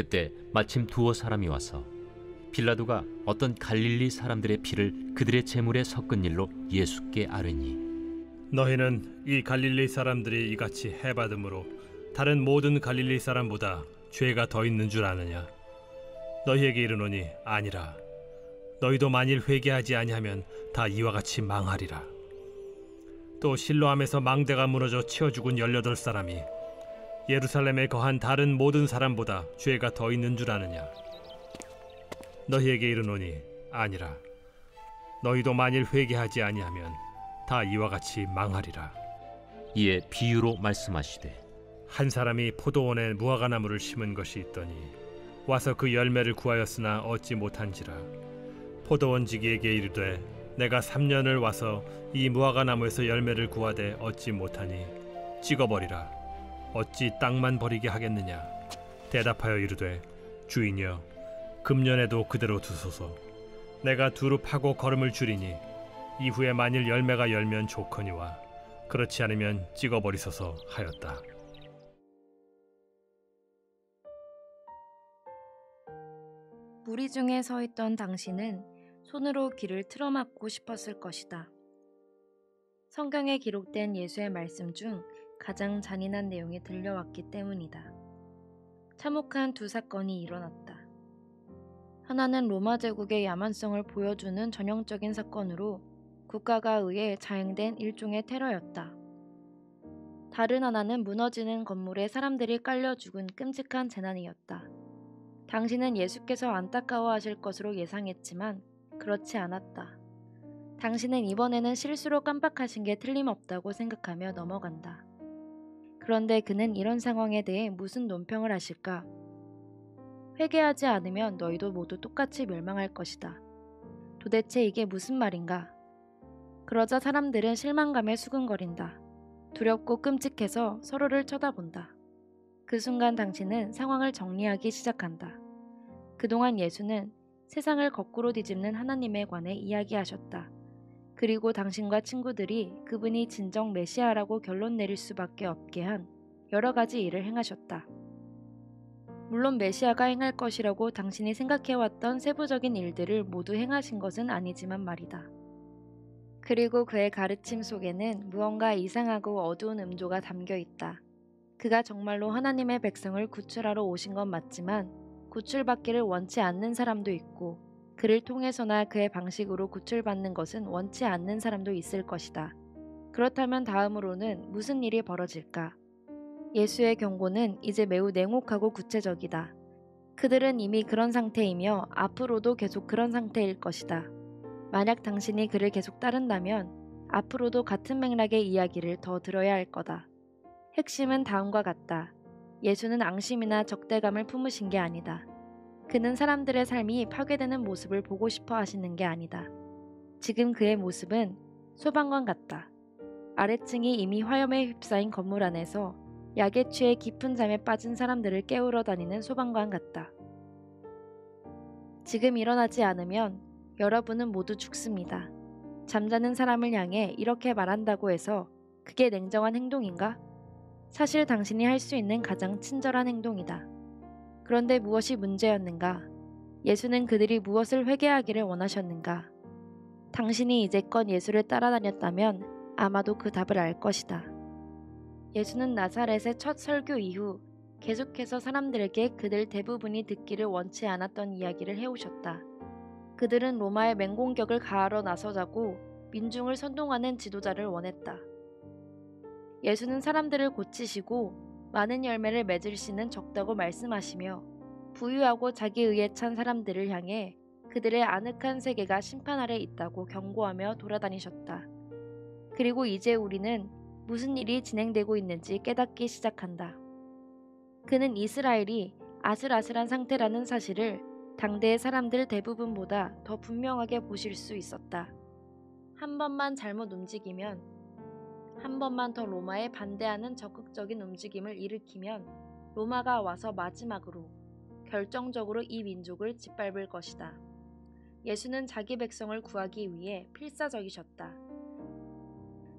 그때 마침 두어 사람이 와서 빌라도가 어떤 갈릴리 사람들의 피를 그들의 제물에 섞은 일로 예수께 아뢰니, 너희는 이 갈릴리 사람들이 이같이 해받음으로 다른 모든 갈릴리 사람보다 죄가 더 있는 줄 아느냐? 너희에게 이르노니 아니라. 너희도 만일 회개하지 아니하면 다 이와 같이 망하리라. 또 실로암에서 망대가 무너져 치어 죽은 18사람이 예루살렘에 거한 다른 모든 사람보다 죄가 더 있는 줄 아느냐? 너희에게 이르노니 아니라. 너희도 만일 회개하지 아니하면 다 이와 같이 망하리라. 이에 비유로 말씀하시되, 한 사람이 포도원에 무화과나무를 심은 것이 있더니 와서 그 열매를 구하였으나 얻지 못한지라. 포도원지기에게 이르되 내가 3년을 와서 이 무화과나무에서 열매를 구하되 얻지 못하니 찍어버리라. 어찌 땅만 버리게 하겠느냐? 대답하여 이르되 주인이여, 금년에도 그대로 두소서. 내가 두루 파고 거름을 줄이니 이후에 만일 열매가 열면 좋거니와 그렇지 않으면 찍어버리소서 하였다. 무리 중에 서 있던 당신은 손으로 귀를 틀어막고 싶었을 것이다. 성경에 기록된 예수의 말씀 중 가장 잔인한 내용이 들려왔기 때문이다. 참혹한 두 사건이 일어났다. 하나는 로마 제국의 야만성을 보여주는 전형적인 사건으로 국가가 의해 자행된 일종의 테러였다. 다른 하나는 무너지는 건물에 사람들이 깔려 죽은 끔찍한 재난이었다. 당신은 예수께서 안타까워하실 것으로 예상했지만 그렇지 않았다. 당신은 이번에는 실수로 깜빡하신 게 틀림없다고 생각하며 넘어간다. 그런데 그는 이런 상황에 대해 무슨 논평을 하실까? 회개하지 않으면 너희도 모두 똑같이 멸망할 것이다. 도대체 이게 무슨 말인가? 그러자 사람들은 실망감에 수근거린다. 두렵고 끔찍해서 서로를 쳐다본다. 그 순간 당신은 상황을 정리하기 시작한다. 그동안 예수는 세상을 거꾸로 뒤집는 하나님에 관해 이야기하셨다. 그리고 당신과 친구들이 그분이 진정 메시아라고 결론 내릴 수밖에 없게 한 여러 가지 일을 행하셨다. 물론 메시아가 행할 것이라고 당신이 생각해왔던 세부적인 일들을 모두 행하신 것은 아니지만 말이다. 그리고 그의 가르침 속에는 무언가 이상하고 어두운 음조가 담겨 있다. 그가 정말로 하나님의 백성을 구출하러 오신 건 맞지만 구출받기를 원치 않는 사람도 있고 그를 통해서나 그의 방식으로 구출받는 것은 원치 않는 사람도 있을 것이다. 그렇다면 다음으로는 무슨 일이 벌어질까? 예수의 경고는 이제 매우 냉혹하고 구체적이다. 그들은 이미 그런 상태이며 앞으로도 계속 그런 상태일 것이다. 만약 당신이 그를 계속 따른다면 앞으로도 같은 맥락의 이야기를 더 들어야 할 거다. 핵심은 다음과 같다. 예수는 앙심이나 적대감을 품으신 게 아니다. 그는 사람들의 삶이 파괴되는 모습을 보고 싶어 하시는 게 아니다. 지금 그의 모습은 소방관 같다. 아래층이 이미 화염에 휩싸인 건물 안에서 약에 취해 깊은 잠에 빠진 사람들을 깨우러 다니는 소방관 같다. 지금 일어나지 않으면 여러분은 모두 죽습니다. 잠자는 사람을 향해 이렇게 말한다고 해서 그게 냉정한 행동인가? 사실 당신이 할 수 있는 가장 친절한 행동이다. 그런데 무엇이 문제였는가? 예수는 그들이 무엇을 회개하기를 원하셨는가? 당신이 이제껏 예수를 따라다녔다면 아마도 그 답을 알 것이다. 예수는 나사렛의 첫 설교 이후 계속해서 사람들에게 그들 대부분이 듣기를 원치 않았던 이야기를 해오셨다. 그들은 로마의 맹공격을 가하러 나서자고 민중을 선동하는 지도자를 원했다. 예수는 사람들을 고치시고 많은 열매를 맺으시는 적다고 말씀하시며 부유하고 자기의에 찬 사람들을 향해 그들의 아늑한 세계가 심판 아래 있다고 경고하며 돌아다니셨다. 그리고 이제 우리는 무슨 일이 진행되고 있는지 깨닫기 시작한다. 그는 이스라엘이 아슬아슬한 상태라는 사실을 당대의 사람들 대부분보다 더 분명하게 보실 수 있었다. 한 번만 잘못 움직이면, 한 번만 더 로마에 반대하는 적극적인 움직임을 일으키면 로마가 와서 마지막으로 결정적으로 이 민족을 짓밟을 것이다. 예수는 자기 백성을 구하기 위해 필사적이셨다.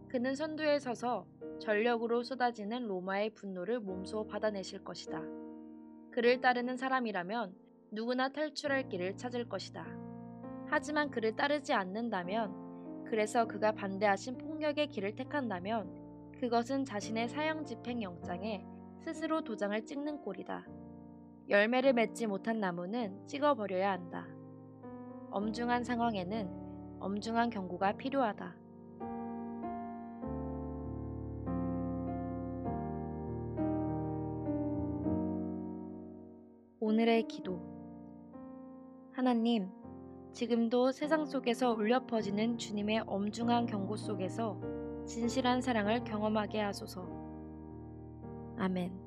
그는 선두에 서서 전력으로 쏟아지는 로마의 분노를 몸소 받아내실 것이다. 그를 따르는 사람이라면 누구나 탈출할 길을 찾을 것이다. 하지만 그를 따르지 않는다면, 그래서 그가 반대하신 폭력의 길을 택한다면 그것은 자신의 사형 집행 영장에 스스로 도장을 찍는 꼴이다. 열매를 맺지 못한 나무는 찍어버려야 한다. 엄중한 상황에는 엄중한 경고가 필요하다. 오늘의 기도. 하나님, 지금도 세상 속에서 울려 퍼지는 주님의 엄중한 경고 속에서 진실한 사랑을 경험하게 하소서. 아멘.